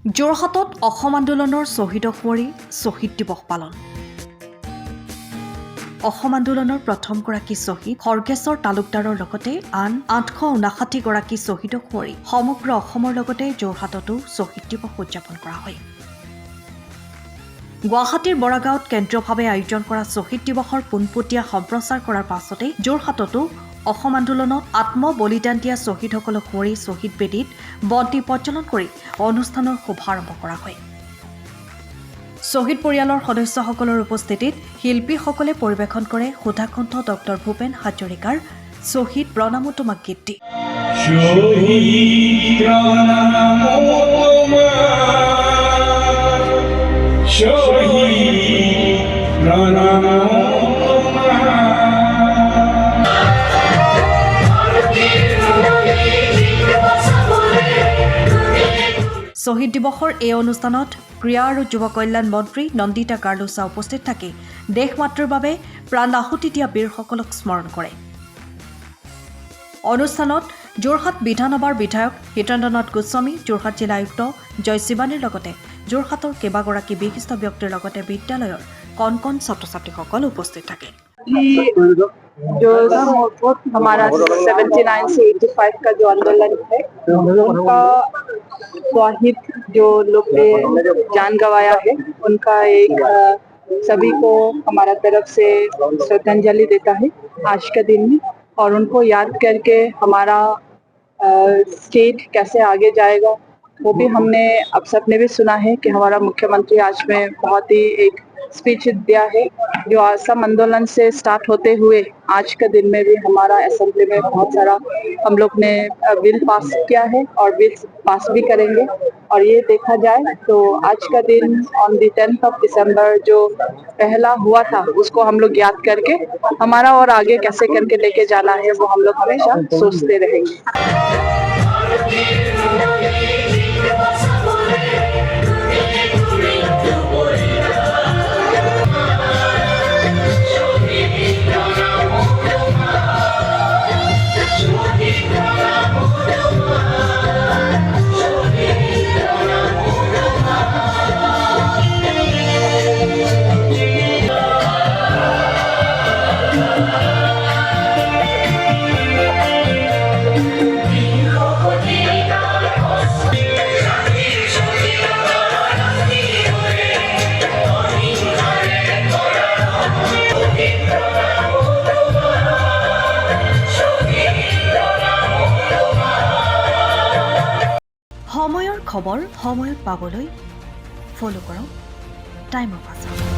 যোৰহাটত অসম আন্দোলনৰ শ্বহীদ কুঁৱৰী শ্বহীদ দিৱস পালন। অসম আন্দোলনৰ প্ৰথমগৰাকী শ্বহীদ খৰ্গেশ্বৰ তালুকদাৰৰ লগতে আন 859 গৰাকী শ্বহীদ কুঁৱৰী সমগ্ৰ অসমৰ লগতে যোৰহাটতো শ্বহীদ দিৱস উদযাপন কৰা হয়। গুৱাহাটীৰ বৰাগাঁৱত কেন্দ্ৰীয়ভাৱে আয়োজন কৰা শ্বহীদ দিৱসৰ পোনপটীয়া সম্প্ৰচাৰ কৰাৰ পাছতে যোৰহাটতো অসম আন্দোলনত আত্মবলিদান দিয়া শ্বহীদসকলক সুঁৱৰি শ্বহীদ বেদীত বন্তি প্ৰজ্বলন কৰি অনুষ্ঠানৰ শুভাৰম্ভ কৰা হয়। শ্বহীদ পৰিয়ালৰ সদস্যসকলৰ উপস্থিতিত শিল্পীসকলে পৰিৱেশন কৰে সুধাকণ্ঠ ডক্টৰ ভূপেন হাজৰিকাৰ শ্বহীদ প্ৰণামো তোমাক গীতটি। শ্বহীদ দিৱসৰ এই অনুষ্ঠানত ক্ৰীড়া আৰু যুৱ কল্যাণ মন্ত্ৰী নন্দিতা গাৰ্লোচা উপস্থিত থাকি দেশ মাতৃৰ বাবে প্ৰাণ আহুতি দিয়া বীৰসকলক স্মৰণ কৰে। অনুষ্ঠানত যোৰহাট বিধানসভাৰ বিধায়ক হিতেন্দ্ৰনাথ গোস্বামী, যোৰহাট জিলা আয়ুক্ত জয় শিৱানীৰ লগতে যোৰহাটৰ কেইবাগৰাকী বিশিষ্ট ব্যক্তিৰ লগতে বিদ্যালয়ৰ কণ কণ ছাত্ৰ ছাত্ৰীসকল উপস্থিত থাকে। जो हमारा 79 से 85 का जो आंदोलन है उनका शहीद जो लोग ने जान गंवाया है उनका एक सभी को हमारा तरफ से श्रद्धांजलि देता है आज के दिन में, और उनको याद करके हमारा स्टेट कैसे आगे जाएगा वो भी हमने अब सबने भी सुना है कि हमारा मुख्यमंत्री आज में बहुत ही एक स्पीच दिया है जो असम आंदोलन से स्टार्ट होते हुए आज के दिन में भी हमारा असेंबली में बहुत सारा हम लोग ने बिल पास किया है और बिल पास भी करेंगे। और ये देखा जाए तो आज का दिन on the 10th of December जो पहला हुआ था उसको हम लोग याद करके हमारा और आगे कैसे करके लेके जाना है वो हम लोग हमेशा सोचते रहेंगे। সময়ৰ খবৰ সময়ত পাবলৈ ফলো কৰক টাইম অফ আছাম।